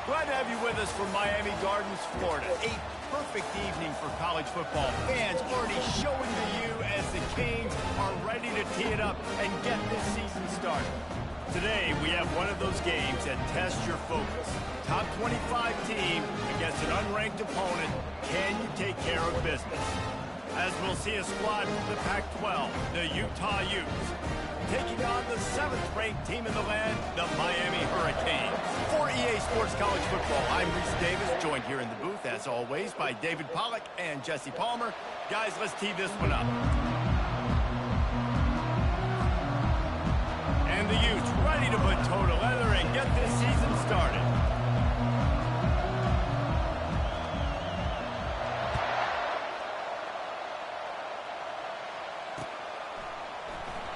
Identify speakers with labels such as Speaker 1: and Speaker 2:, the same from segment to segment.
Speaker 1: Glad to have you with us from Miami Gardens, Florida. A perfect evening for college football. Fans already showing to you as the Canes are ready to tee it up and get this season started. Today, we have one of those games that tests your focus. Top 25 team against an unranked opponent. Can you take care of business? As we'll see a squad from the Pac-12, the Utah Utes, taking on the 7th-ranked team in the land, the Miami Hurricanes. For EA Sports College Football, I'm Reese Davis, joined here in the booth, as always, by David Pollack and Jesse Palmer. Guys, let's tee this one up. And the Utes ready to put toe to leather and get this season started.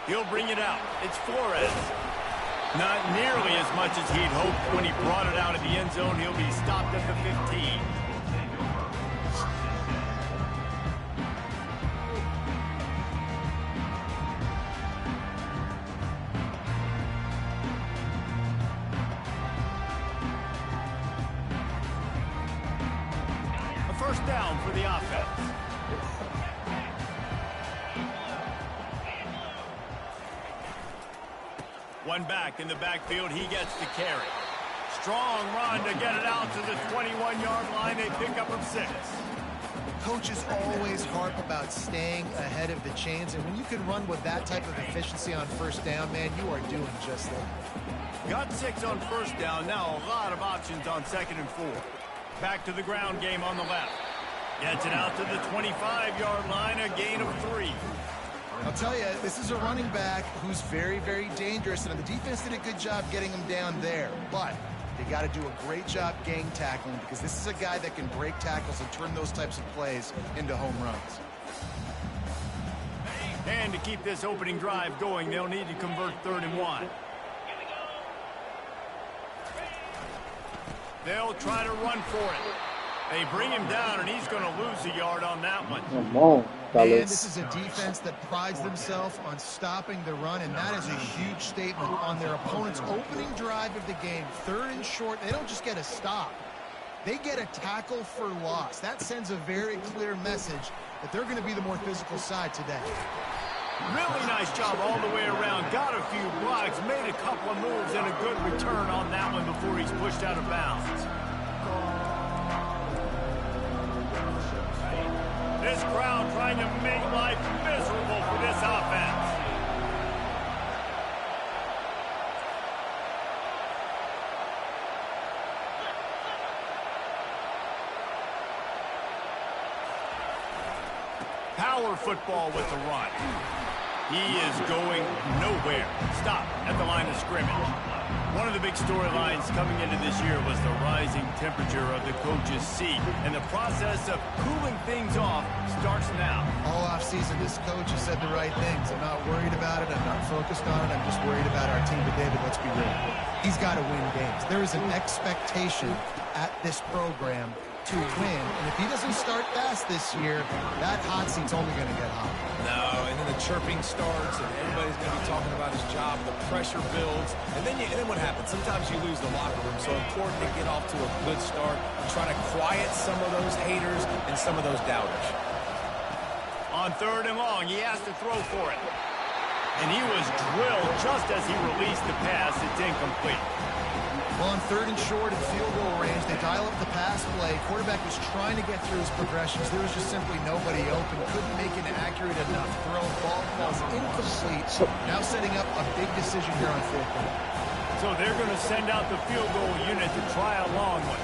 Speaker 1: He'll bring it out. It's Flores. Not nearly as much as he'd hoped when he brought it out of the end zone. He'll be stopped at the 15. A first down for the offense. One back in the backfield, he gets the carry. Strong run to get it out to the 21-yard line. They pick up from 6.
Speaker 2: Coaches always harp about staying ahead of the chains, and when you can run with that type of efficiency on first down, man, you are doing just that.
Speaker 1: Got 6 on first down. Now a lot of options on 2nd and 4. Back to the ground game on the left. Gets it out to the 25-yard line, a gain of 3.
Speaker 2: I'll tell you, this is a running back who's very, very dangerous, and the defense did a good job getting him down there. But they got to do a great job gang tackling, because this is a guy that can break tackles and turn those types of plays into home runs.
Speaker 1: And to keep this opening drive going, they'll need to convert 3rd and 1. They'll try to run for it. They bring him down, and he's going to lose a yard on that one.
Speaker 3: Come on, fellas.
Speaker 2: And this is a defense that prides themselves on stopping the run, and that is a huge statement on their opponent's opening drive of the game. 3rd and short, they don't just get a stop. They get a tackle for loss. That sends a very clear message that they're going to be the more physical side today.
Speaker 1: Really nice job all the way around. Got a few blocks, made a couple of moves, and a good return on that one before he's pushed out of bounds. This crowd trying to make life miserable for this offense. Power football with the run. He is going nowhere. Stop at the line of scrimmage. One of the big storylines coming into this year was the rising temperature of the coach's seat, and the process of cooling things off starts now.
Speaker 2: All offseason, this coach has said the right things. I'm not worried about it. I'm not focused on it. I'm just worried about our team. But, David, let's be real. He's got to win games. There is an expectation at this program to win, and if he doesn't start fast this year, that hot seat's only going to get hot.
Speaker 4: No, and then the chirping starts, and everybody's going to be talking about his job. The pressure builds, and then what happens? Sometimes you lose the locker room, so important to get off to a good start and try to quiet some of those haters and some of those doubters.
Speaker 1: On 3rd and long, he has to throw for it. And he was drilled just as he released the pass. It's incomplete.
Speaker 2: Well, on 3rd and short and field goal range, they dial up the pass play. Quarterback was trying to get through his progressions. There was just simply nobody open. Couldn't make an accurate enough throw. Ball falls incomplete. Now setting up a big decision here on 4th down.
Speaker 1: So they're going to send out the field goal unit to try a long one.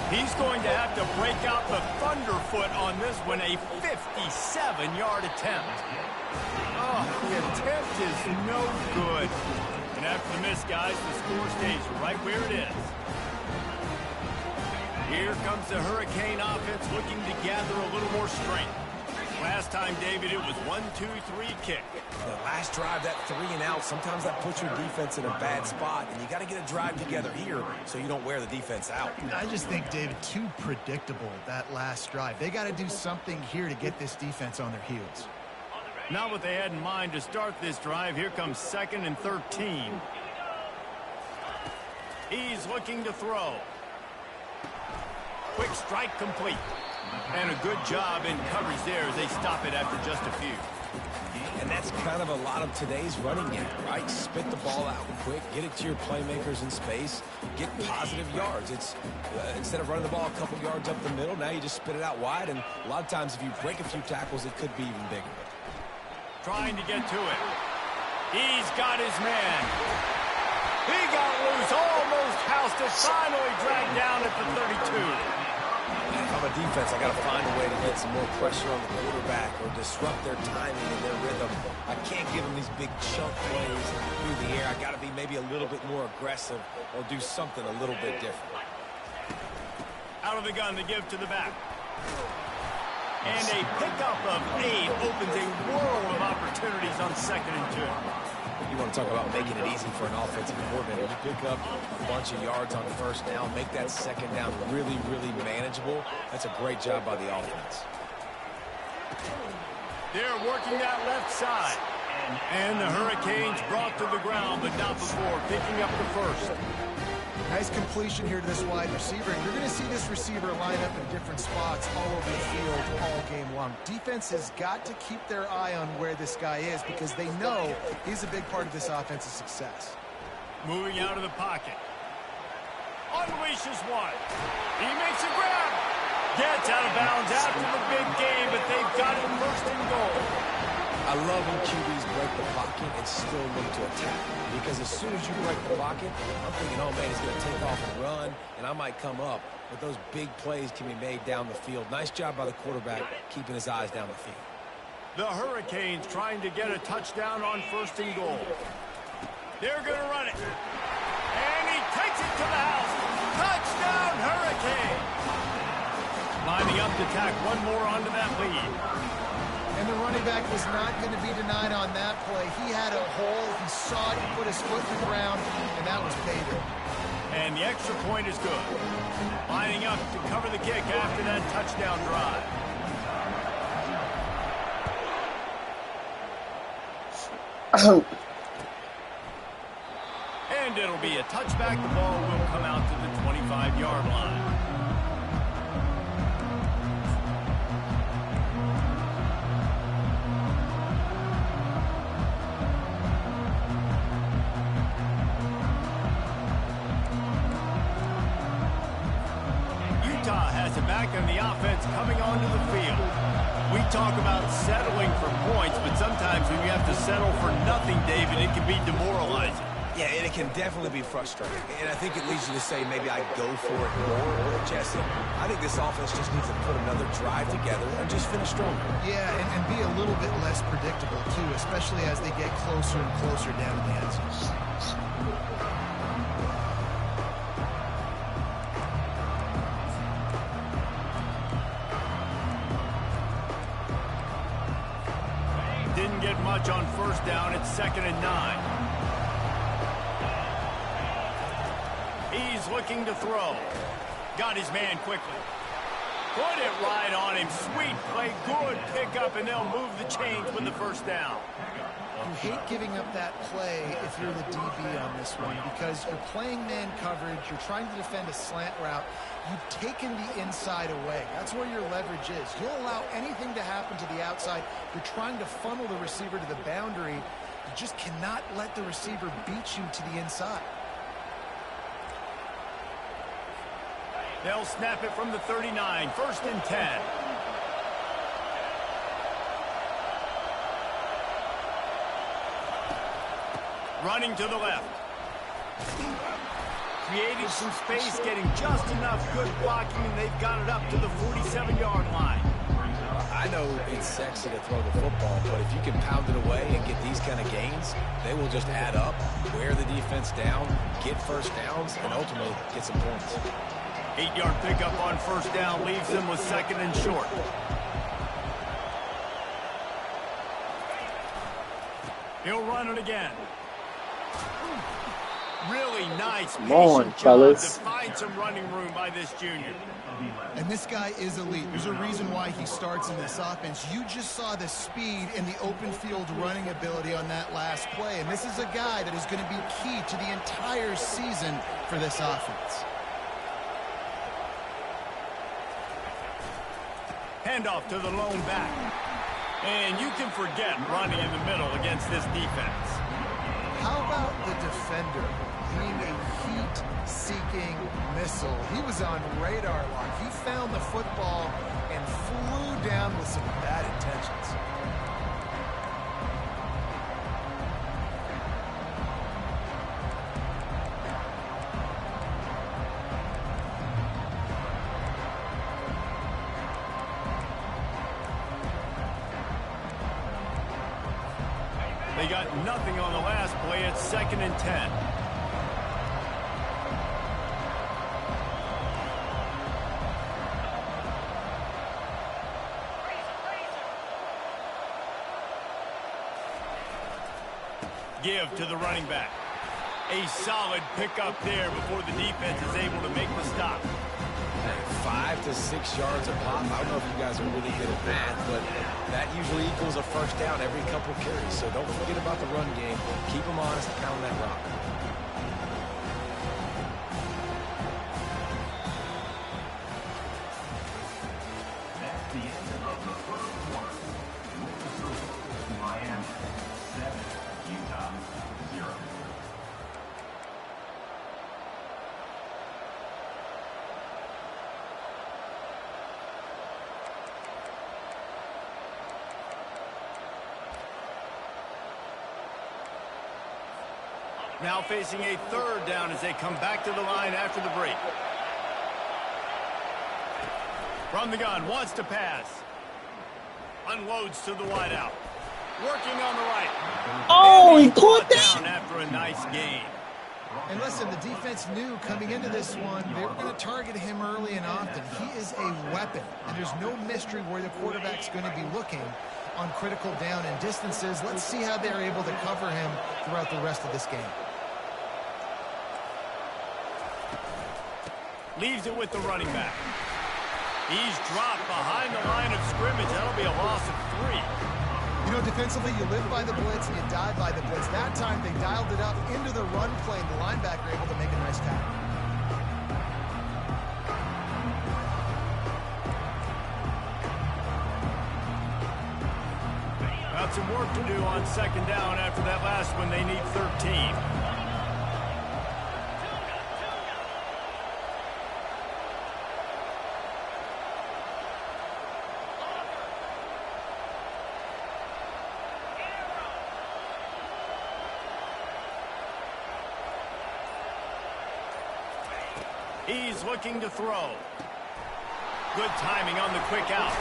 Speaker 1: He's going to have to break out the thunderfoot on this one, a 57-yard attempt. Oh, the attempt is no good. And after the miss, guys, the score stays right where it is. Here comes the Hurricane offense looking to gather a little more strength. Last time, David, it was 1-2-3 kick.
Speaker 4: The last drive, that 3 and out, sometimes that puts your defense in a bad spot, and you got to get a drive together here so you don't wear the defense out.
Speaker 2: I just think, David, too predictable, that last drive. They got to do something here to get this defense on their heels.
Speaker 1: Not what they had in mind to start this drive. Here comes 2nd and 13. He's looking to throw. Quick strike complete. And a good job in coverage there as they stop it after just a few.
Speaker 4: And that's kind of a lot of today's running game, right? Spit the ball out quick, get it to your playmakers in space, get positive yards. It's instead of running the ball a couple yards up the middle, now you just spit it out wide. And a lot of times if you break a few tackles, it could be even bigger.
Speaker 1: Trying to get to it. He's got his man. He got loose, almost housed it, finally dragged down at the 32.
Speaker 4: If I'm a defense, I got to find a way to get some more pressure on the quarterback or disrupt their timing and their rhythm. I can't give them these big chunk plays through the air. I got to be maybe a little bit more aggressive or do something a little bit different.
Speaker 1: Out of the gun to give to the back. And a pickup of 8 opens a world of opportunities on 2nd and 2.
Speaker 4: You want to talk about making it easy for an offensive coordinator. You pick up a bunch of yards on 1st down, make that 2nd down really, really manageable. That's a great job by the offense.
Speaker 1: They're working that left side. And the Hurricanes brought to the ground, but not before picking up the 1st.
Speaker 2: Nice completion here to this wide receiver. And you're going to see this receiver line up in different spots all over the field all game long. Defense has got to keep their eye on where this guy is because they know he's a big part of this offense's success.
Speaker 1: Moving out of the pocket. Unleashes one. He makes a grab. Gets out of bounds after the big game, but they've got it 1st and goal.
Speaker 4: I love when QBs break the pocket and still look to attack. Because as soon as you break the pocket, I'm thinking, oh, man, he's going to take off and run, and I might come up. But those big plays can be made down the field. Nice job by the quarterback keeping his eyes down the field.
Speaker 1: The Hurricanes trying to get a touchdown on 1st and goal. They're going to run it. And he takes it to the house. Touchdown, Hurricane! Lining up to tack one more onto that lead.
Speaker 2: And the running back was not going to be denied on that play. He had a hole. He saw it. He put his foot in the ground, and that was payday.
Speaker 1: And the extra point is good. Lining up to cover the kick after that touchdown drive. And it'll be a touchback. The ball will come out to the 25-yard line. Has it back on the offense coming onto the field. We talk about settling for points, but sometimes when you have to settle for nothing, David, it can be demoralizing.
Speaker 4: Yeah, and it can definitely be frustrating. And I think it leads you to say maybe I go for it more. Jesse, I think this offense just needs to put another drive together and just finish stronger.
Speaker 2: Yeah, and be a little bit less predictable, too, especially as they get closer and closer down to the end zone.
Speaker 1: Didn't get much on 1st down. It's 2nd and 9. He's looking to throw. Got his man quickly. Put it right on him. Sweet play. Good pickup, and they'll move the chains with the 1st down.
Speaker 2: You hate giving up that play if you're the DB on this one because you're playing man coverage. You're trying to defend a slant route. You've taken the inside away. That's where your leverage is. You'll allow anything to happen to the outside. You're trying to funnel the receiver to the boundary. You just cannot let the receiver beat you to the inside.
Speaker 1: They'll snap it from the 39. 1st and 10. Running to the left. Creating some space, getting just enough good blocking, and they've got it up to the 47-yard line.
Speaker 4: I know it's sexy to throw the football, but if you can pound it away and get these kind of gains, they will just add up, wear the defense down, get 1st downs, and ultimately get some points.
Speaker 1: 8-yard pickup on 1st down leaves them with 2nd and short. He'll run it again. Really nice, patient job to find some running room by this junior.
Speaker 2: And this guy is elite. There's a reason why he starts in this offense. You just saw the speed and the open field running ability on that last play. And this is a guy that is going to be key to the entire season for this offense.
Speaker 1: Handoff to the lone back. And you can forget running in the middle against this defense.
Speaker 2: How about the defender being a heat-seeking missile? He was on radar lock. He found the football and flew down with some bad intentions.
Speaker 1: They got nothing on the last play. It's 2nd and 10. Give to the running back. A solid pickup there before the defense is able to make the stop.
Speaker 4: 5 to 6 yards a pop. I don't know if you guys are really good at math, but that usually equals a first down every couple carries. So don't forget about the run game. Keep them honest, pound that rock.
Speaker 3: That's the end of the first quarter. Miami 7, Utah 0.
Speaker 1: Now facing a 3rd down as they come back to the line after the break. From the gun, wants to pass. Unloads to the wideout. Working on the right.
Speaker 5: Oh, he caught
Speaker 1: Down
Speaker 5: that.
Speaker 1: after a nice gain.
Speaker 2: And listen, the defense knew coming into this one, they were going to target him early and often. He is a weapon, and there's no mystery where the quarterback's going to be looking on critical down and distances. Let's see how they're able to cover him throughout the rest of this game.
Speaker 1: Leaves it with the running back. He's dropped behind the line of scrimmage. That'll be a loss of 3.
Speaker 2: You know, defensively, you live by the blitz and you die by the blitz. That time, they dialed it up into the run play, and the linebacker able to make a nice tackle.
Speaker 1: Got some work to do on 2nd down after that last one. They need 13. He's looking to throw. Good timing on the quick out.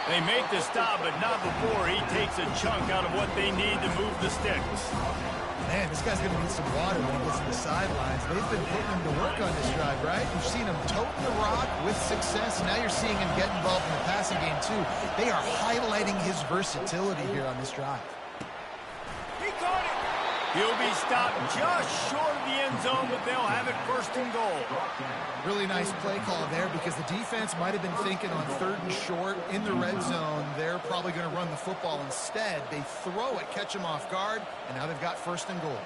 Speaker 1: They make the stop, but not before he takes a chunk out of what they need to move the sticks.
Speaker 2: Man, this guy's going to need some water when he gets to the sidelines. They've been putting him to work on this drive, right? You've seen him toting the rock with success. Now you're seeing him get involved in the passing game, too. They are highlighting his versatility here on this drive.
Speaker 1: He caught it. He'll be stopped just short of the end zone, but they'll have it 1st and goal.
Speaker 2: Really nice play call there because the defense might have been thinking on 3rd and short in the red zone. They're probably going to run the football instead. They throw it, catch him off guard, and now they've got 1st and goal.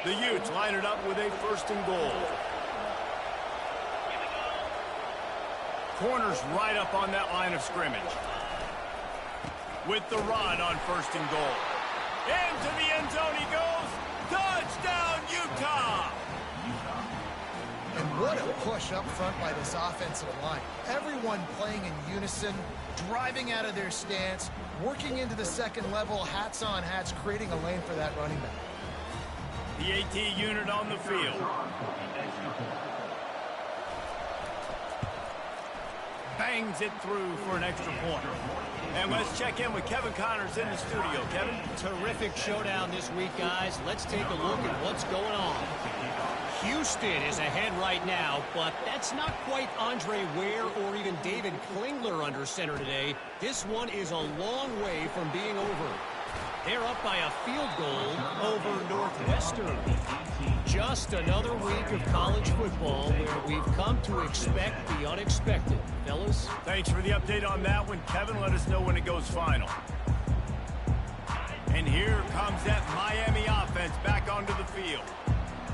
Speaker 1: The Utes line it up with a 1st and goal. Corners right up on that line of scrimmage. With the run on 1st and goal. Into the end zone he goes. Touchdown, Utah!
Speaker 2: And what a push up front by this offensive line. Everyone playing in unison, driving out of their stance, working into the 2nd level, hats on hats, creating a lane for that running back.
Speaker 1: The AT unit on the field. Bangs it through for an extra point. And let's check in with Kevin Connors in the studio. Kevin?
Speaker 5: Terrific showdown this week, guys. Let's take a look at what's going on. Houston is ahead right now, but that's not quite Andre Ware or even David Klingler under center today. This one is a long way from being over. They're up by a field goal over Northwestern. Just another week of college football where we've come to expect the unexpected. Fellas?
Speaker 1: Thanks for the update on that one, Kevin. Let us know when it goes final. And here comes that Miami offense back onto the field.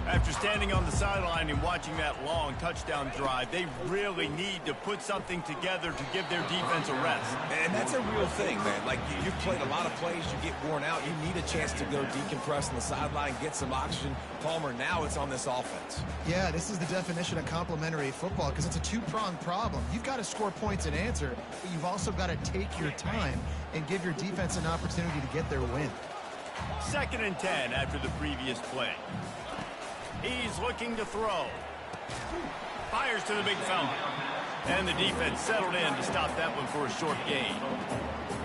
Speaker 1: After standing on the sideline and watching that long touchdown drive, they really need to put something together to give their defense a rest.
Speaker 4: And that's a real thing, man. Like, you've played a lot of plays, you get worn out, you need a chance to go decompress on the sideline, get some oxygen. Palmer, now it's on this offense.
Speaker 2: Yeah, this is the definition of complementary football because it's a two-pronged problem. You've got to score points and answer, but you've also got to take your time and give your defense an opportunity to get their win.
Speaker 1: 2nd and 10 after the previous play. He's looking to throw. Fires to the big fella. And the defense settled in to stop that one for a short gain.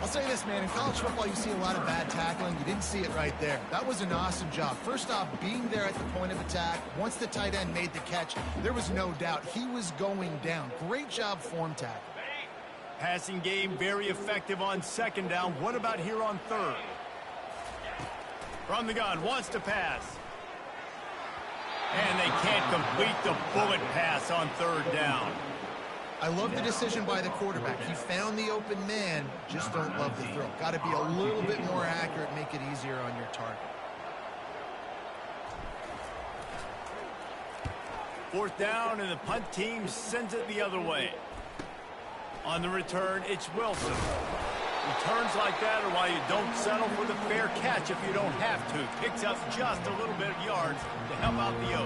Speaker 2: I'll say this, man. In college football, you see a lot of bad tackling. You didn't see it right there. That was an awesome job. First off, being there at the point of attack. Once the tight end made the catch, there was no doubt he was going down. Great job form tackle.
Speaker 1: Passing game very effective on 2nd down. What about here on 3rd? From the gun, wants to pass. And they can't complete the bullet pass on 3rd down.
Speaker 2: I love the decision by the quarterback. He found the open man, just don't love the throw. Got to be a little bit more accurate, make it easier on your target.
Speaker 1: 4th down, and the punt team sends it the other way. On the return, it's Wilson. Returns like that are why you don't settle for the fair catch if you don't have to. Picks up just a little bit of yards to help out the O.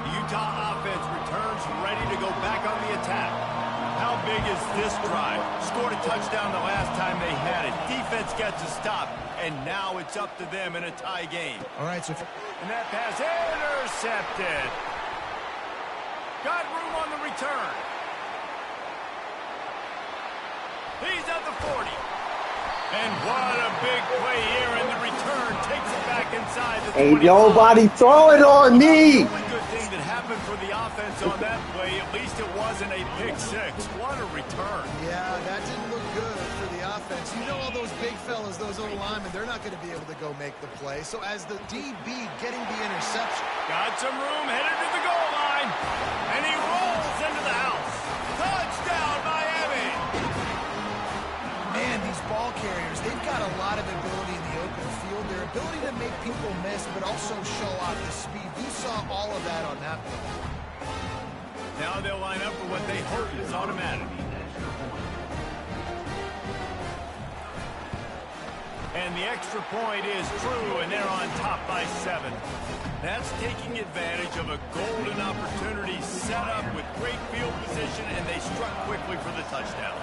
Speaker 1: The Utah offense returns ready to go back on the attack. How big is this drive? Scored a touchdown the last time they had it. Defense gets a stop, and now it's up to them in a tie game.
Speaker 2: All right, so...
Speaker 1: And that pass intercepted. Got room on the return. He's at the 40. And what a big play here in the return. Takes it back inside the 25.
Speaker 6: Ain't nobody throw it on me.
Speaker 1: The only good thing that happened for the offense on that play, at least it wasn't a pick six. What a return.
Speaker 2: Yeah, that didn't look good for the offense. You know all those big fellas, those old linemen, they're not going to be able to go make the play. So as the DB getting the interception.
Speaker 1: Got some room, headed to the goal line. And he rolls into the house. Touchdown, Miami.
Speaker 2: Man, these ball carriers, they've got a lot of ability in the open field. Their ability to make people miss, but also show off the speed. You saw all of that on that play.
Speaker 1: Now they'll line up for what they hope is automatic. And the extra point is true, and they're on top by 7. That's taking advantage of a golden opportunity set up with great field position, and they struck quickly for the touchdown.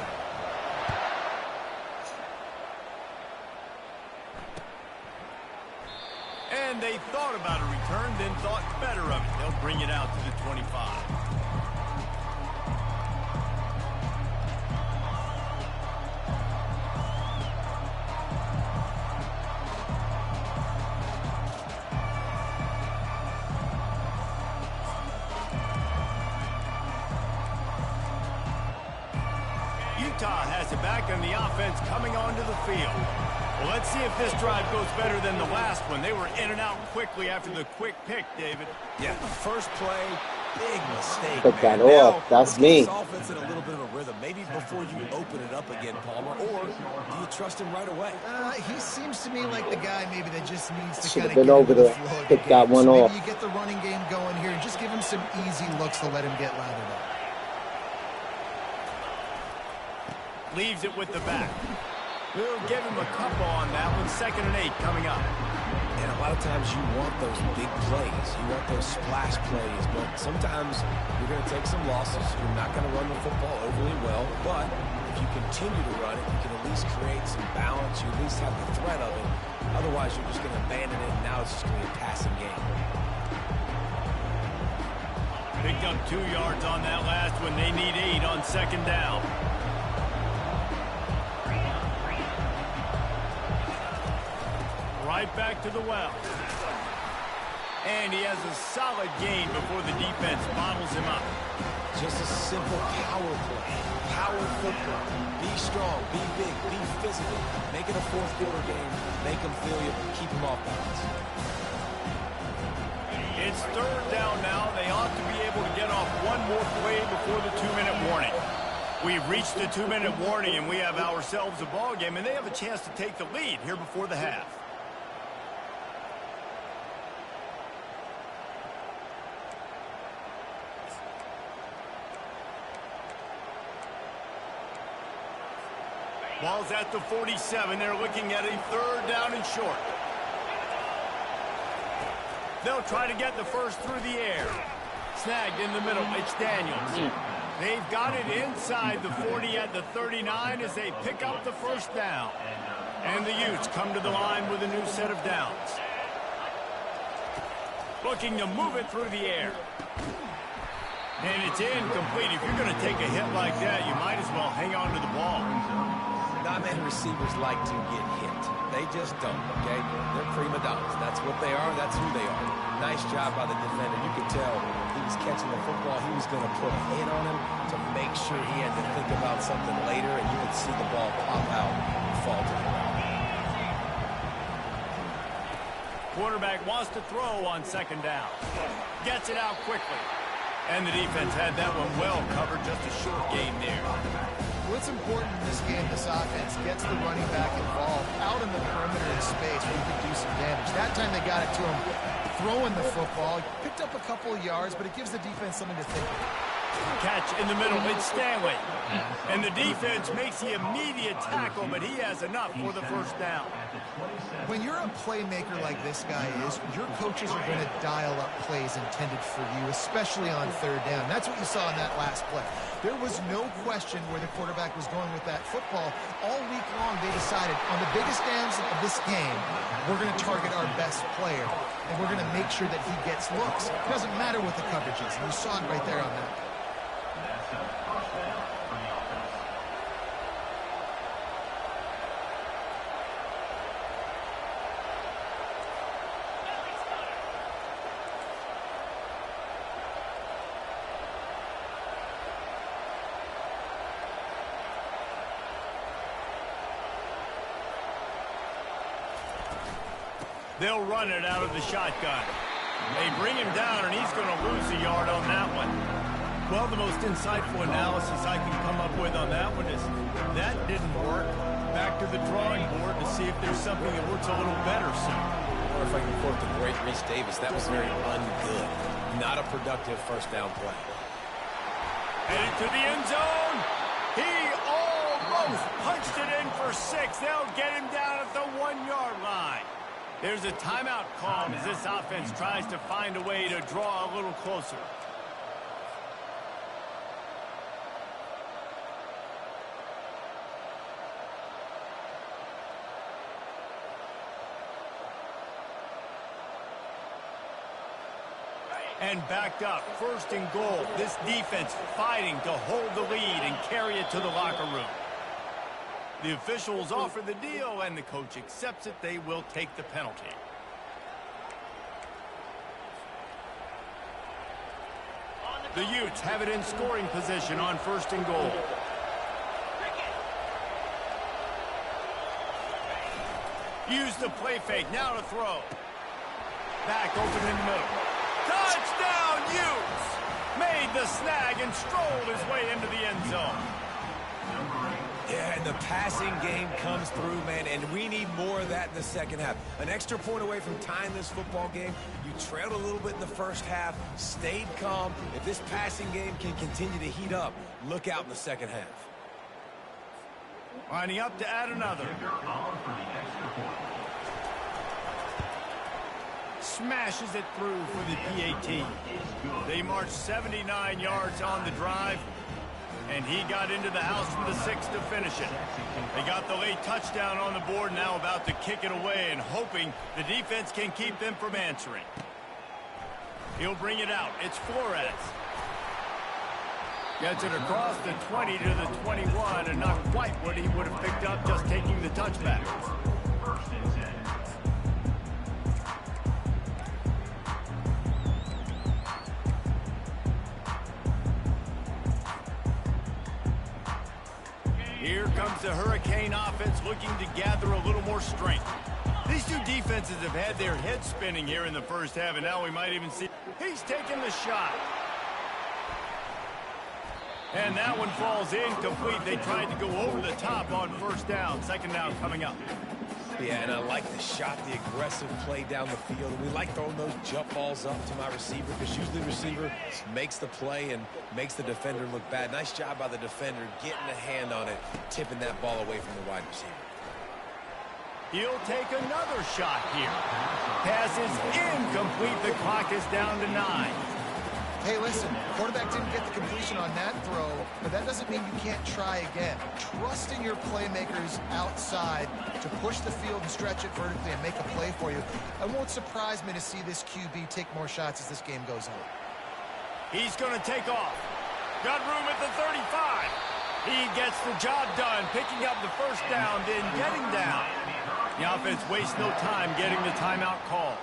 Speaker 1: And they thought about a return, then thought better of it. They'll bring it out to the 25. Utah has it back, and the offense coming onto the field. Well, let's see if this drive goes better than the last one. They were in and out quickly after the quick pick, David.
Speaker 4: Yeah, first play, big mistake.
Speaker 6: Took that
Speaker 4: Now,
Speaker 6: off. That's
Speaker 4: let's get
Speaker 6: me.
Speaker 4: this offense in a little bit of a rhythm. Maybe before you open it up again, Palmer, or do you trust him right away?
Speaker 2: He seems to me like the guy maybe that just needs to
Speaker 6: Should
Speaker 2: kind
Speaker 6: have
Speaker 2: of
Speaker 6: been over there. Pick that one off.
Speaker 2: Maybe you get the running game going here and just give him some easy looks to let him get lathered up.
Speaker 1: Leaves it with the back. We'll give him a couple on that one. 2nd and 8 coming up.
Speaker 4: And a lot of times you want those big plays. You want those splash plays. But sometimes you're going to take some losses. You're not going to run the football overly well. But if you continue to run it, you can at least create some balance. You at least have the threat of it. Otherwise, you're just going to abandon it. And now it's just going to be a passing game.
Speaker 1: Picked up 2 yards on that last one. They need 8 on 2nd down. Right back to the well. And he has a solid gain before the defense bottles him up.
Speaker 4: Just a simple power play. Power football. Be strong, be big, be physical. Make it a fourth quarter game. Make them feel you. Keep them off balance.
Speaker 1: It's 3rd down now. They ought to be able to get off one more play before the 2-minute warning. We've reached the 2-minute warning, and we have ourselves a ball game, and they have a chance to take the lead here before the half. Ball's at the 47. They're looking at a 3rd down and short. They'll try to get the first through the air. Snagged in the middle. It's Daniels. They've got it inside the 40 at the 39 as they pick up the first down. And the Utes come to the line with a new set of downs. Looking to move it through the air. And it's incomplete. If you're going to take a hit like that, you might as well hang on to the ball.
Speaker 4: Not-man receivers like to get hit. They just don't, okay? They're prima donnas. That's what they are. That's who they are. Nice job by the defender. You could tell he was catching the football. He was going to put a hand on him to make sure he had to think about something later, and you could see the ball pop out and fall to the ground.
Speaker 1: Quarterback wants to throw on 2nd down. Gets it out quickly. And the defense had that one well covered. Just a short gain there.
Speaker 2: What's important in this game, this offense gets the running back involved out in the perimeter in space where you can do some damage. That time they got it to him throwing the football. Picked up a couple of yards, but it gives the defense something to think about.
Speaker 1: Catch in the middle. It's Stanley. And the defense makes the immediate tackle, but he has enough for the first down.
Speaker 2: When you're a playmaker like this guy is, your coaches are going to dial up plays intended for you, especially on 3rd down. That's what you saw in that last play. There was no question where the quarterback was going with that football. All week long, they decided on the biggest downs of this game, we're going to target our best player, and we're going to make sure that he gets looks. It doesn't matter what the coverage is. And you saw it right there on that.
Speaker 3: That's a first down for the offense.
Speaker 1: They'll run it out of the shotgun. They bring him down, and he's going to lose a yard on that one. Well, the most insightful analysis I can come up with on that one is that didn't work. Back to the drawing board to see if there's something that works a little better soon.
Speaker 4: Or if I can quote the great Reese Davis, that was very ungood. Not a productive first down play.
Speaker 1: Headed to the end zone. He almost punched it in for 6. They'll get him down at the 1-yard line. There's a timeout call as this offense tries to find a way to draw a little closer. And backed up, 1st and goal. This defense fighting to hold the lead and carry it to the locker room. The officials offer the deal, and the coach accepts it. They will take the penalty. The Utes have it in scoring position on 1st and goal. Use the play fake. Now to throw. Back open in the middle. Touchdown, Utes! Made the snag and strolled his way into the end zone.
Speaker 4: Yeah, and the passing game comes through, man, and we need more of that in the second half. An extra point away from tying this football game. You trailed a little bit in the first half, stayed calm. If this passing game can continue to heat up, look out in the second half.
Speaker 1: Lining up to add another. Smashes it through for the PAT. They marched 79 yards on the drive. And he got into the house from the 6 to finish it. They got the late touchdown on the board, now about to kick it away and hoping the defense can keep them from answering. He'll bring it out. It's Flores. Gets it across the 20 to the 21, and not quite what he would have picked up just taking the touchback.
Speaker 3: First and 10.
Speaker 1: Here comes the Hurricane offense looking to gather a little more strength. These two defenses have had their heads spinning here in the first half, and now we might even see. He's taking the shot. And that one falls incomplete. They tried to go over the top on first down. Second down coming up.
Speaker 4: Yeah, and I like the shot, the aggressive play down the field. And we like throwing those jump balls up to my receiver because usually the receiver makes the play and makes the defender look bad. Nice job by the defender getting a hand on it, tipping that ball away from the wide receiver.
Speaker 1: He'll take another shot here. Pass is incomplete. The clock is down to 9.
Speaker 2: Hey, listen, quarterback didn't get the completion on that throw, but that doesn't mean you can't try again. Trust in your playmakers outside to push the field and stretch it vertically and make a play for you. It won't surprise me to see this QB take more shots as this game goes on.
Speaker 1: He's going to take off. Got room at the 35. He gets the job done, picking up the first down, then getting down. The offense wastes no time getting the timeout call.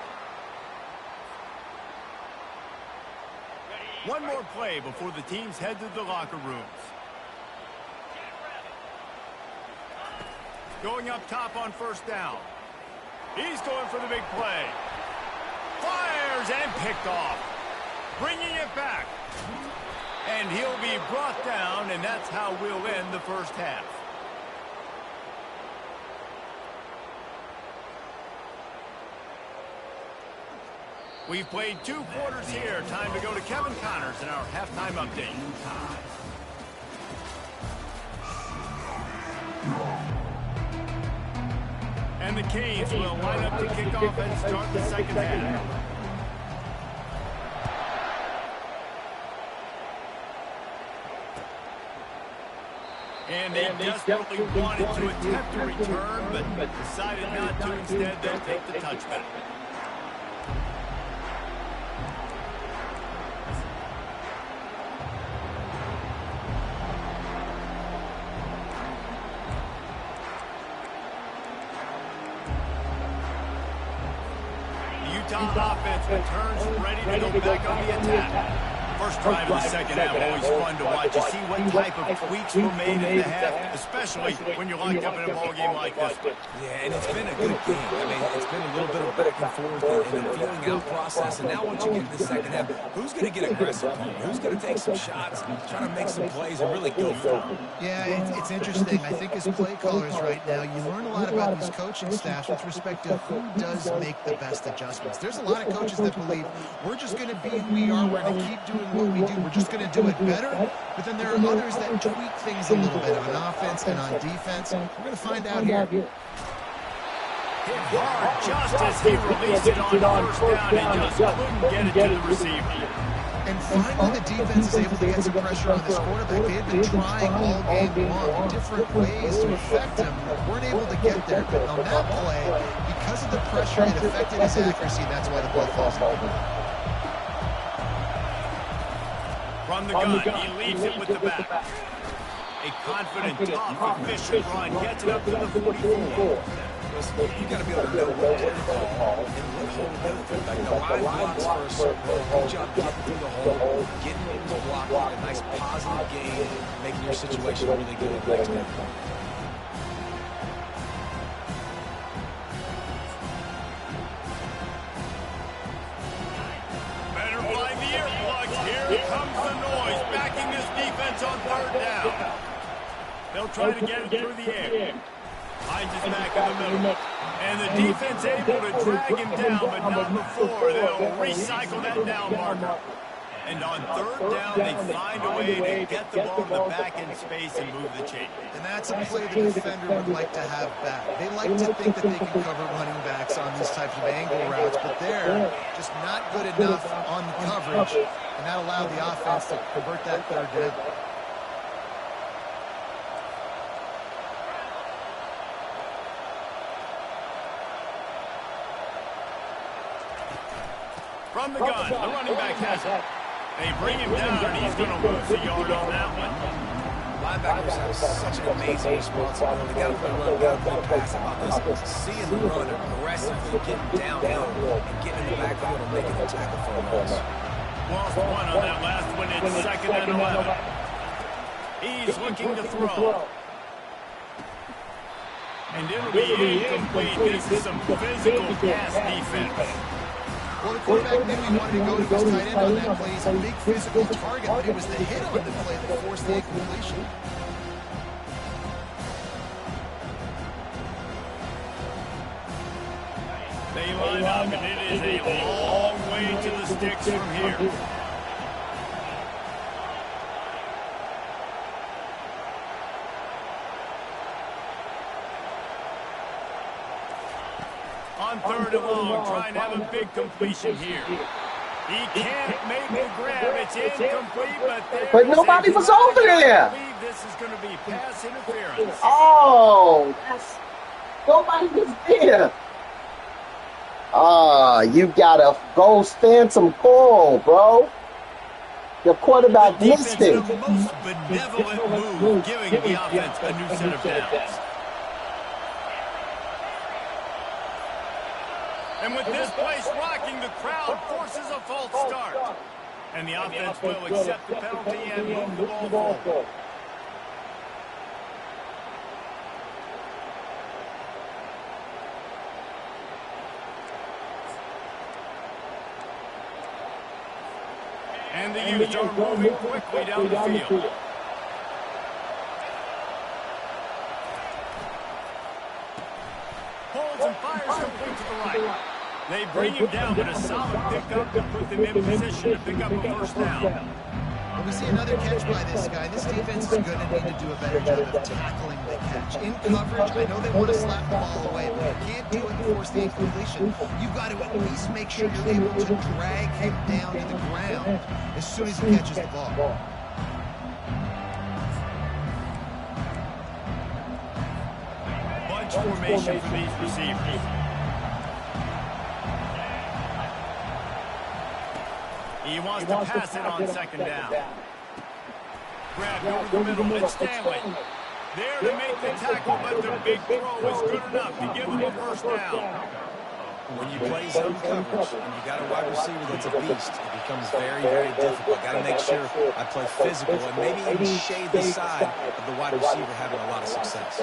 Speaker 1: One more play before the teams head to the locker rooms. Going up top on first down. He's going for the big play. Fires and picked off. Bringing it back. And he'll be brought down, and that's how we'll end the first half. We've played 2 quarters here. Time to go to Kevin Connors in our halftime update. And the Canes will line up to kick off and start the second half. And they desperately wanted to attempt to return, but decided not to. Instead, they'll take the touchback. Utah offense returns ready to go back on the attack. First drive of the second half, always fun to watch. You see what type of tweaks were made in the half, especially when you're locked up in a ball game like this one.
Speaker 4: Yeah, and it's been a good game. I mean, it's been a little bit of back and forth and a feeling out process. And now once you get to the second half, who's going to get aggressive? Who's going to take some shots, try to make some plays, and really go for it?
Speaker 2: Yeah, it's interesting. I think as play callers right now, you learn a lot about these coaching staffs with respect to who does make the best adjustments. There's a lot of coaches that believe we're just going to be who we are. We're going to keep doing what we do. We're just going to do it better. But then there are others that tweak things a little bit on offense and on defense. We're going to find out here.
Speaker 1: Hit hard just as he released it on first down and just couldn't get it to the receiver.
Speaker 2: And finally, the defense is able to get some pressure on this quarterback. They had been trying all game long different ways to affect him. Weren't able to get there. But on that play, because of the pressure, it affected his accuracy. That's why the ball falls over.
Speaker 1: From the gun, he leads it with the back. A confident, tough, efficient run gets it up to the 44.
Speaker 4: You got to be able to know what to call and what hole to go. Like the line blocks for a certain hole. Good job getting through the hole, getting into the block, a nice positive gain, making your situation really good at the next minute.
Speaker 1: Better find the earplugs. Here comes the noise, backing this defense on third down. They'll try to get it through the air. Finds his back in the middle. And the defense able to drag him down, but not before. They'll recycle that down marker. And on third down, they find a way to get the ball to the back end space and move the chain.
Speaker 2: And that's a play the defender would like to have back. They like to think that they can cover running backs on these types of angle routes, but they're just not good enough on the coverage, and that allowed the offense to convert that third down.
Speaker 1: From the gun, the running back has it. They bring him down, and he's going to lose a yard on that one.
Speaker 4: Linebackers have such an amazing responsibility. They got to play run, got to play pass. How about this? Seeing the run aggressively, getting downhill, and getting in the backfield and making a tackle for a loss.
Speaker 1: Lost one on that last one. It's second and 11. He's looking to throw. And it'll be incomplete. This is some physical pass defense.
Speaker 2: Well, the quarterback knew he wanted to go to his tight end on that play. He's a big physical target, but it was the hit on the play that forced the incompletion.
Speaker 1: They line up, and it is a long way to the sticks from here. On 3rd and long, trying to have a big completion here. He can't make the grab. It's incomplete,
Speaker 6: but nobody was over there.
Speaker 1: I believe this is going to be pass interference.
Speaker 6: Oh, nobody was there. You gotta go stand some call, bro. Your quarterback missed it.
Speaker 1: The most benevolent move, giving the offense a new set of downs. And with this place rocking, the crowd forces a false start. And the offense will accept the penalty and move the ball forward. And the Utes are moving quickly down the field. Holds and fires complete to the right. They bring him down, but a solid pickup to put them in position to pick up a first down.
Speaker 2: Well, we see another catch by this guy. This defense is going to need to do a better job of tackling the catch. In coverage, I know they want to slap the ball away, but you can't do it and force the incompletion. You've got to at least make sure you're able to drag him down to the ground as soon as he catches the ball.
Speaker 1: Bunch formation for these receivers. He wants to pass it on 2nd down. Grab over the middle, and Stanley. There to make the tackle, but the big throw is good enough to give him a first down.
Speaker 4: When you play zone coverage and you got a wide receiver that's a beast, it becomes very, very difficult. Got to make sure I play physical and maybe even shade the side of the wide receiver having a lot of success.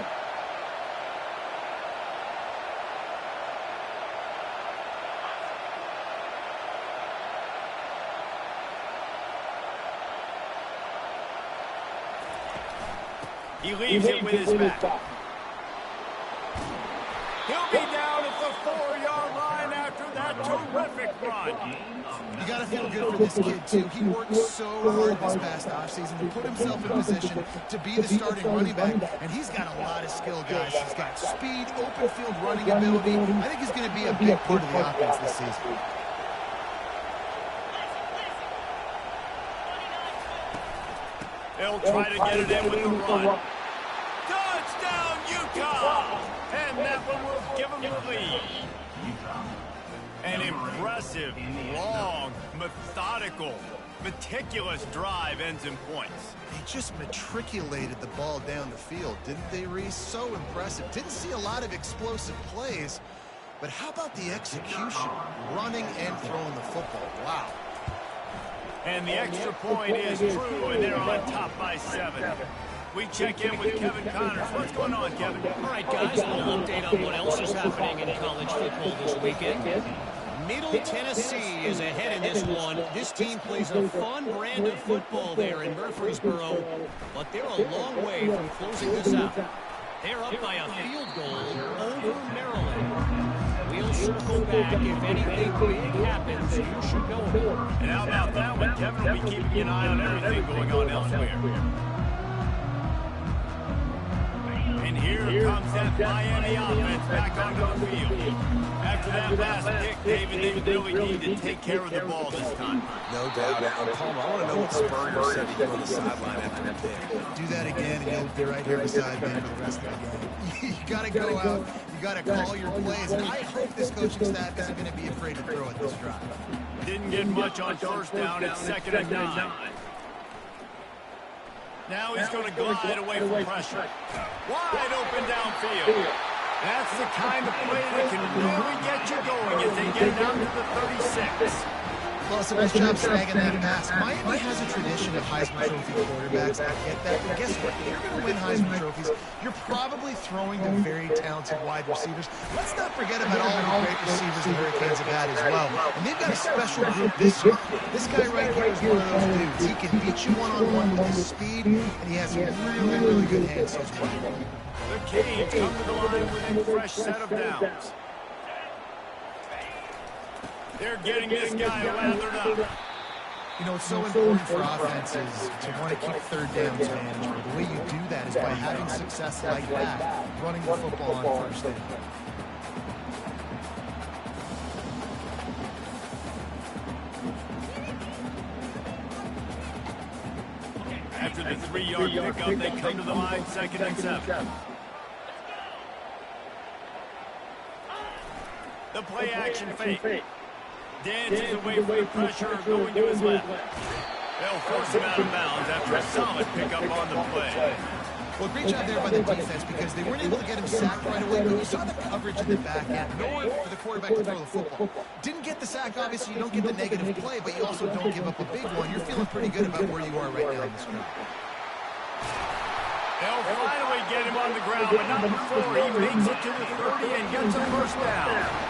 Speaker 1: He leaves it with his back. He'll be down at the 4-yard line after that terrific run.
Speaker 2: You got to feel good for this kid, too. He worked so hard this past offseason to put himself in position to be the starting running back, and he's got a lot of skill, guys. He's got speed, open field running ability. I think he's going to be a big part of the offense this season.
Speaker 1: They'll try to get it in with the run. Touchdown, Utah! And that one will give them the lead. An impressive, long, methodical, meticulous drive ends in points.
Speaker 2: They just matriculated the ball down the field, didn't they, Reese? So impressive. Didn't see a lot of explosive plays, but how about the execution? Running and throwing the football. Wow.
Speaker 1: And the extra point is true, and they're on top by 7. We check in with Kevin Connors. What's going on, Kevin?
Speaker 5: All right, guys, a little update on what else is happening in college football this weekend. Middle Tennessee is ahead in this one. This team plays a fun brand of football there in Murfreesboro, but they're a long way from closing this out. They're up by a field goal over Maryland. We'll circle back. If anything big happens, you should know about it.
Speaker 1: And how about that one, Kevin? We'll be keeping an eye on everything going on elsewhere. And here comes that Miami offense back onto the field. After that last pick, David, they really need to take care of the ball this time.
Speaker 4: No doubt. Palmer, I want to know what Spurrier said to you on the sideline after the pick.
Speaker 2: Do that again, and you'll be right here beside me for the rest of the game. You got to go out. You got to call your plays. And I hope this coaching staff isn't going to be afraid to throw at this drive.
Speaker 1: Didn't get much on first down. It's 2nd and 9. Now he's going to glide away from pressure. Wide open downfield. That's the kind of play that can really get you going as they get down to the 36.
Speaker 2: Well, nice job snagging that pass. Miami has a tradition of Heisman Trophy quarterbacks. I get that. But guess what? If you're going to win Heisman trophies, you're probably throwing to very talented wide receivers. Let's not forget about all the great receivers the Hurricanes have had as well. And they've got a special group this year. This guy right here is one of those dudes. He can beat you one-on-one with his speed, and he has some really, really good hands as well.
Speaker 1: The Canes come to the line with a fresh set of downs. They're getting this guy lathered up.
Speaker 2: You know, it's so important for offenses to want to keep third downs manageable. The way you do that is by having success like that, running the football on first down.
Speaker 1: After the 3-yard pickup, they come to the line, 2nd and 7. The play action fake. Dances away from the pressure, going to his left. They'll force him out of bounds after a solid pickup on the play.
Speaker 2: Well, great job there by the defense because they weren't able to get him sacked right away, but you saw the coverage in the back end. Nowhere for the quarterback to throw the football. Didn't get the sack, obviously. You don't get the negative play, but you also don't give up a big one. You're feeling pretty good about where you are right now in this game.
Speaker 1: They'll finally get him on the ground, but not before he makes it to the 30 and gets a first down.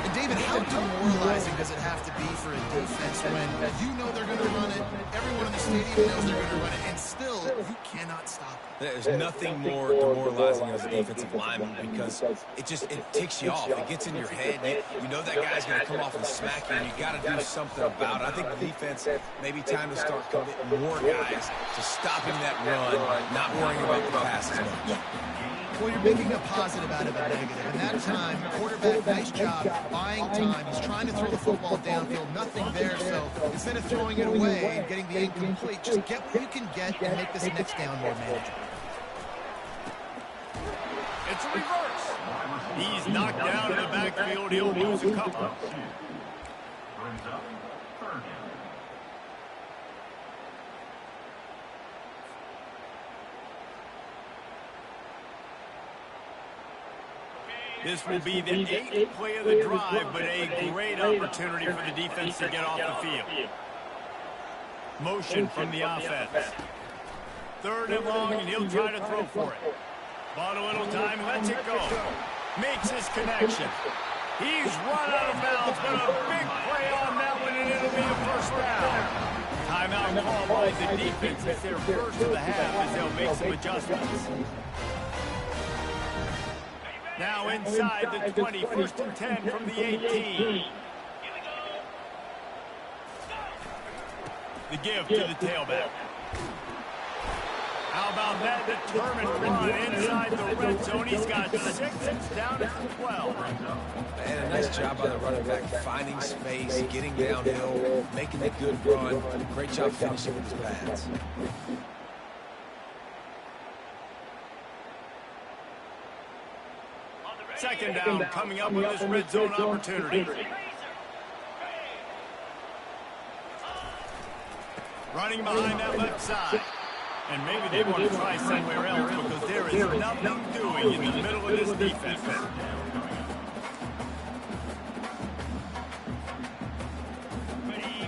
Speaker 2: And David, how demoralizing does it have to be for a defense when you know they're going to run it, everyone in the stadium knows they're going to run it, and still you cannot stop it?
Speaker 4: There's nothing more demoralizing as a defensive lineman because it ticks you off. It gets in your head. You know that guy's going to come off and smack you, and you got to do something about it. I think the defense maybe time to start committing more guys to stopping that run, not worrying about the pass as much.
Speaker 2: Well, you're making a positive out of a negative. And that time, quarterback, nice job buying time. He's trying to throw the football downfield. Nothing there. So instead of throwing it away and getting the incomplete, just get what you can get and make this next down more manageable.
Speaker 1: It's a reverse. He's knocked down in the backfield. He'll lose a couple.
Speaker 3: Brings up 3rd down.
Speaker 1: This will be the 8th play of the drive, but a great opportunity for the defense to get off the field. Motion from the offense. 3rd and long, and he'll try to throw for it. Bought a little time, lets it go. Makes his connection. He's run out of bounds, but a big play on that one, and it'll be a first down. Timeout call by the defense. It's their first of the half as they'll make some adjustments. Now inside the 20, 1st and 10 from the 18. The give to the tailback. How about that determined run inside the red zone? He's got 6, it's down to 12.
Speaker 4: And a nice job by the running back, finding space, getting downhill, making a good run. Great job finishing with his pads.
Speaker 1: 2nd down coming up with this red zone opportunity. Running behind that left side. And maybe they want to try somewhere else because there is nothing doing in the middle of this defense.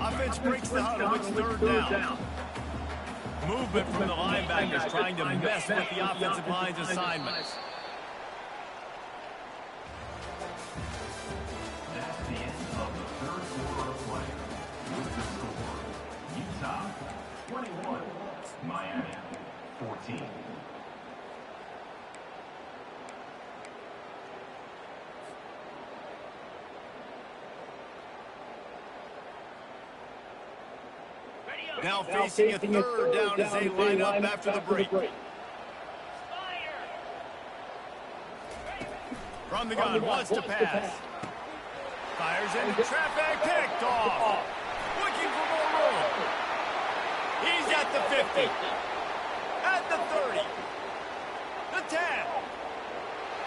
Speaker 1: Offense breaks the huddle. It's 3rd down. Movement from the linebackers trying to mess with the offensive line's assignments.
Speaker 3: That's the end of the 3rd quarter of play. With the score, Utah 21, Miami 14.
Speaker 1: Now facing a 3rd down as they line up after the break. From the gun, wants to pass. Fires into traffic, picked off. Looking for more room. He's at the 50. At the 30. The 10.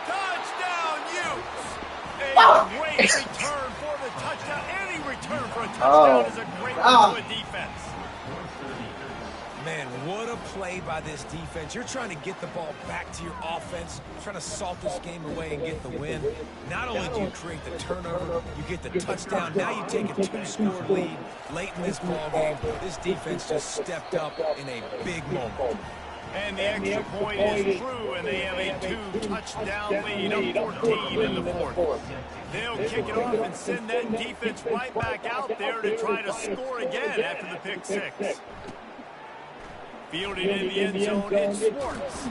Speaker 1: Touchdown, Utes. A great return for the touchdown. Any return for a touchdown is a great one for a defense.
Speaker 4: Man, what a play by this defense. You're trying to get the ball back to your offense, trying to salt this game away and get the win. Not only do you create the turnover, you get the touchdown. Now you take a 2-score lead late in this ball game. This defense just stepped up in a big moment.
Speaker 1: And the extra point is true, and they have a 2-touchdown lead, up 14 in the fourth. They'll kick it off and send that defense right back out there to try to score again after the pick six. Fielding in the end zone, it's Schwartz.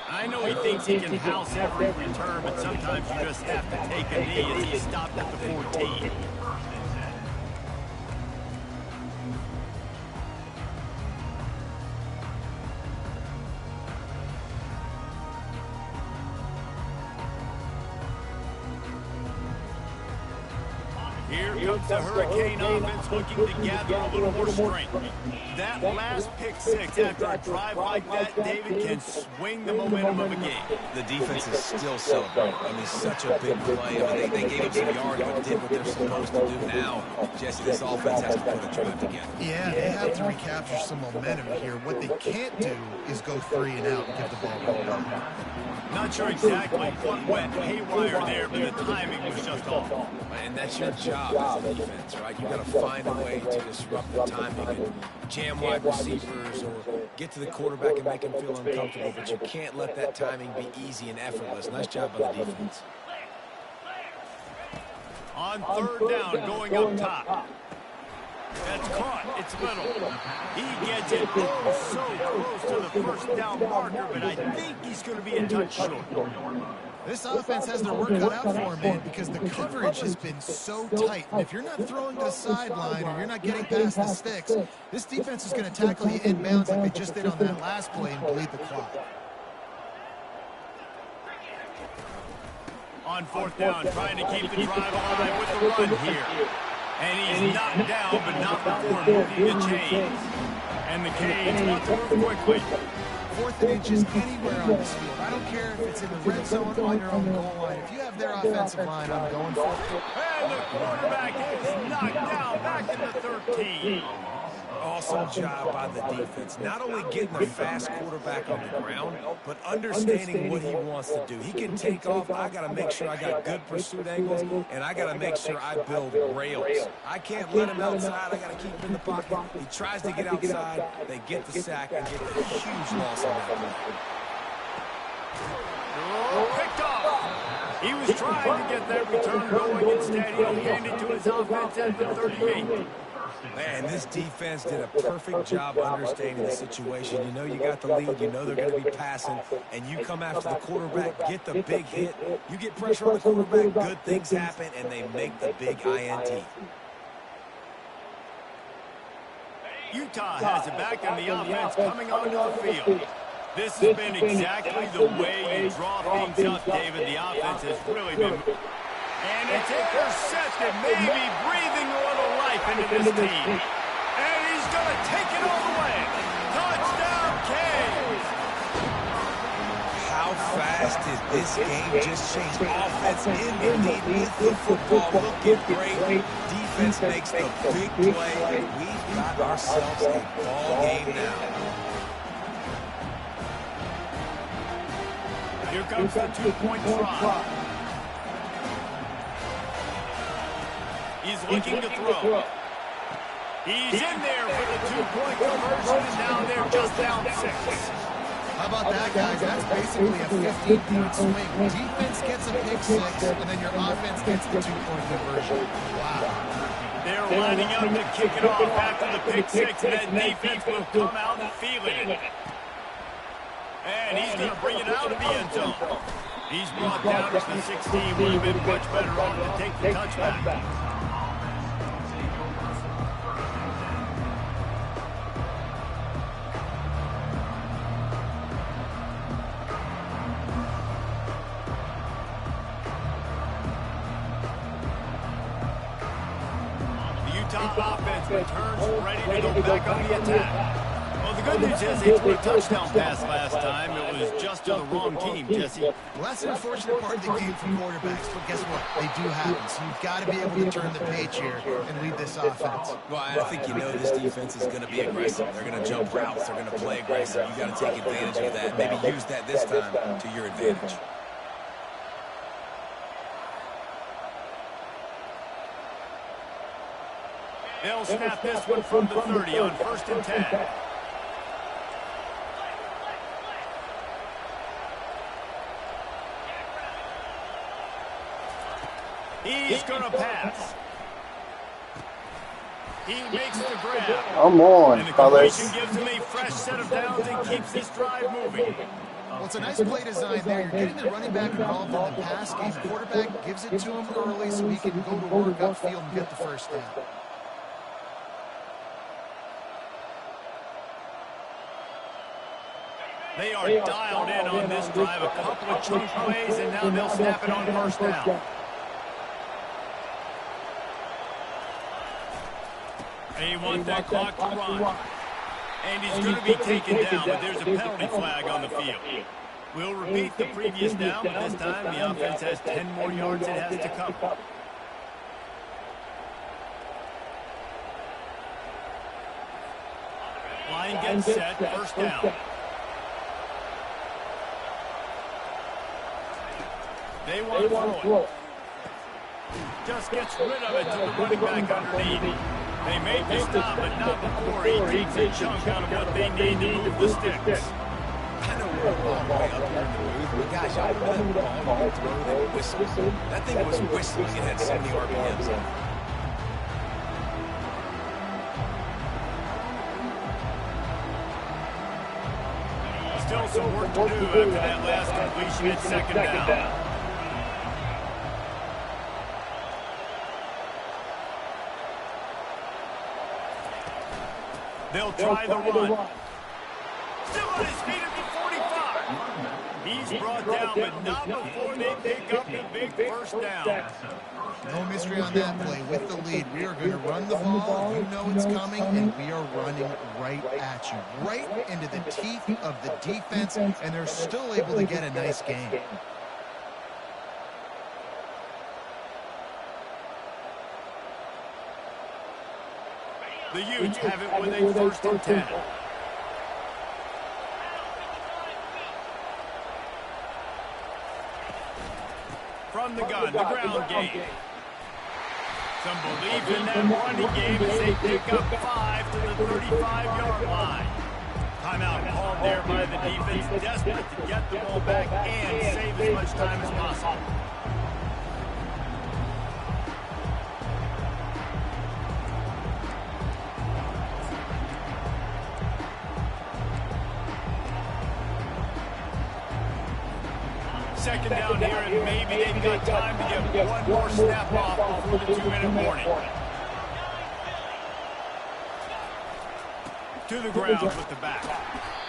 Speaker 1: I know he thinks he can house every return, but sometimes you just have to take a knee as he stopped at the 14. Here comes the Hurricane offense looking to gather a little more strength. That last pick six after a drive like that, David, can swing the momentum of a game.
Speaker 4: The defense is still celebrating. I mean, such a big play. I mean, they gave up some yards but did what they're supposed to do. Now, Jesse, this offense has to put a drive together.
Speaker 2: Yeah, they have to recapture some momentum here. What they can't do is go 3 and out and give the ball back.
Speaker 1: Not sure exactly what went haywire there, but the timing was just off.
Speaker 4: And that's your job as a defense, right? You've got to find a way to disrupt the timing and jam wide receivers or get to the quarterback and make him feel uncomfortable, but you can't let that timing be easy and effortless. Nice job by the defense.
Speaker 1: On third down, going up top. That's caught. It's Little. He gets it so close to the first down marker, but I think he's going to be a touch short.
Speaker 2: This offense has their work cut out for him, man, because the coverage has been so tight. And if you're not throwing to the sideline or you're not getting past the sticks, this defense is going to tackle you inbounds like they just did on that last play and bleed the clock.
Speaker 1: On fourth down, trying to keep the drive alive with the run here. And he's knocked down, but not before moving the chains. And the Canes want to move quickly.
Speaker 2: 4th and inches anywhere on this field. I don't care if it's in the red zone on your own goal line. If you have their offensive line, I'm going for it.
Speaker 1: And the quarterback is knocked down back in the 13.
Speaker 4: Awesome job by the defense. Not only getting the fast quarterback on the ground, but understanding what he wants to do. He can take off. I got to make sure I got good pursuit angles, and I got to make sure I build rails. I can't let him outside. I got to keep him in the pocket. He tries to get outside. They get the sack and get the huge loss on that play.
Speaker 1: Oh, picked off. He was trying to get that return going. Instead, he'll hand it to his offense at the 38.
Speaker 4: Man, this defense did a perfect job understanding the situation. You know you got the lead. You know they're going to be passing. And you come after the quarterback, get the big hit. You get pressure on the quarterback, good things happen, and they make the big INT.
Speaker 1: Utah has it back on the offense coming onto the field. This has been exactly the way you draw things up, David. The offense has really been... And it's intercepted, maybe breathing a little life into this team. And he's going to take it all the way. Touchdown, Canes!
Speaker 4: How fast did this game just change? Offense in the lead with the football, looking great. Defense makes the big play. We've got ourselves a ball game now.
Speaker 1: Here comes the two-point try. He's looking to throw. He's in there for the two-point conversion, and now they're just down 6.
Speaker 2: How about that, guys? That's basically a 15-point swing. Defense gets a pick 6, and then your offense gets the two-point conversion. Wow.
Speaker 1: They're lining up to kick it off after the pick 6, and that defense will come out and feel it. And he's going to bring it out of the end zone. He's brought down to the 16. Would have been much better off to take the touchback. Utah offense returns ready to go back on the attack. Well, the good news is they threw a touchdown pass last time. It was just to the wrong team, Jesse.
Speaker 2: Well, that's an unfortunate part of the game for quarterbacks, but guess what? They do happen, so you've got to be able to turn the page here and lead this offense.
Speaker 4: Well, I think you know this defense is going to be aggressive. They're going to jump routes. They're going to play aggressive. You got to take advantage of that. Maybe use that this time to your advantage.
Speaker 1: They'll snap this one from the 30 on 1st and 10. He's going to pass. He makes the grab.
Speaker 6: Come on,
Speaker 1: and the
Speaker 6: fellas.
Speaker 1: completion gives him a fresh set of downs and keeps this drive moving.
Speaker 2: Well, it's a nice play design there. You're getting the running back involved in the pass game. The quarterback gives it to him early so he can go to work upfield and get the first down.
Speaker 1: They are dialed in on this drive. A couple of chunk plays, and now they'll snap it on 1st down. They want that clock to run. And he's going to be taken down, but there's a penalty flag on the field. We'll repeat the previous down, but this time the offense has 10 more yards it has to come. Line gets set, 1st down. They want to throw it. Just gets rid of it to the running back underneath. They made the stop, but not before he takes a chunk out of what they need to move the sticks.
Speaker 4: I know we're a long way up here in the booth, but guys, y'all remember that ball you throw that whistle? That thing was whistling. It had so many RPMs on it.
Speaker 1: Still some work to do after that last completion at 2nd down. They'll try the run. Still on his feet at the 45. He's brought down, but not before they pick up the big 1st down.
Speaker 2: No mystery on that play. With the lead, we are going to run the ball. You know it's coming, and we are running right at you. Right into the teeth of the defense, and they're still able to get a nice game.
Speaker 1: The Utes have it with a 1st and 10. From the gun, the ground game. Some belief in that running game as they pick up 5 to the 35-yard line. Timeout called there by the defense, desperate to get the ball back and save as much time as possible. Second down here, and maybe they've got time to get one more snap off before the 2-minute warning. To the ground with the back.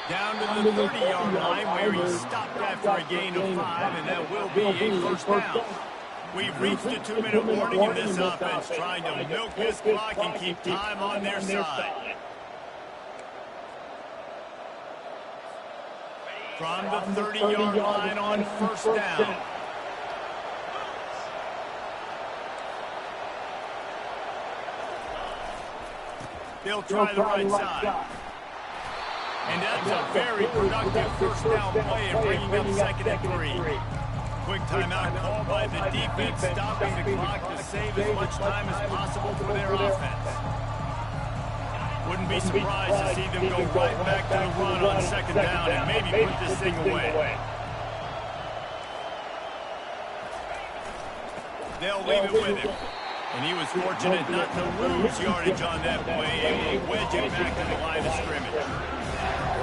Speaker 1: Down to the 30-yard line where he stopped after a gain of 5, and that will be a 1st down. We've reached the 2-minute warning in this offense, trying to milk this clock and keep time on their side. From the 30-yard line on 1st down. They'll try the right side. And that's a very productive 1st down play and bringing up 2nd and 3. Quick timeout called by the defense, stopping the clock to save as much time as possible for their offense. Wouldn't be surprised to see them go right back to the run on 2nd down and maybe put this thing away. They'll leave it with him. And he was fortunate not to lose yardage on that play, able to wedge it back to the line of scrimmage.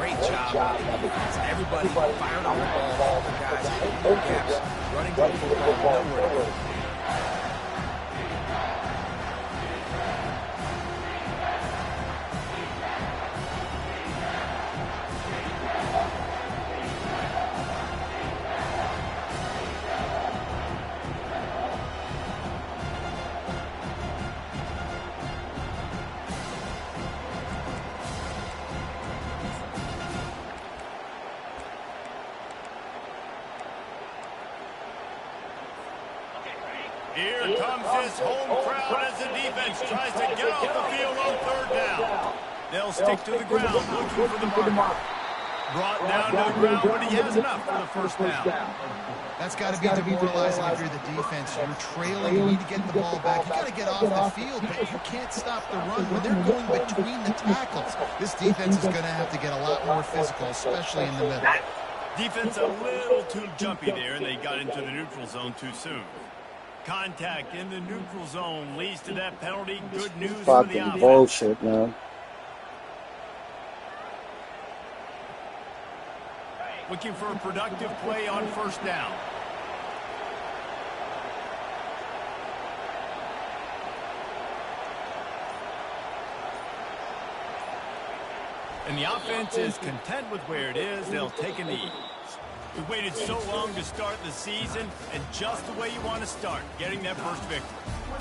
Speaker 4: Great job. Everybody firing on the ball. All the guys hitting no gaps, running the football, nowhere to go.
Speaker 1: comes this home crowd as the defense tries to get off the field on third down. They'll stick to the ground looking for the marker. Brought down to the ground, but he has enough for the first down.
Speaker 2: That's got to be demoralizing if you're the defense. You're trailing, you need to get the ball back. You got to get off the field, but you can't stop the run. When they're going between the tackles, this defense is going to have to get a lot more physical, especially in the middle.
Speaker 1: Defense a little too jumpy there, and they got into the neutral zone too soon. Contact in the neutral zone leads to that penalty. Good news for the offense.
Speaker 6: Bullshit, man.
Speaker 1: Looking for a productive play on first down. And the offense is content with where it is. They'll take a knee. We waited so long to start the season, and just the way you want to start, getting that first victory.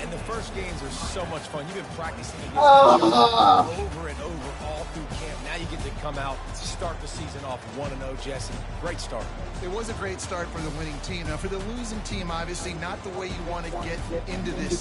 Speaker 4: And the first games are so much fun. You've been practicing against over and over all through camp. Now you get to come out, start the season off 1-0, Jesse. Great start.
Speaker 2: It was a great start for the winning team. Now, for the losing team, obviously not the way you want to get into this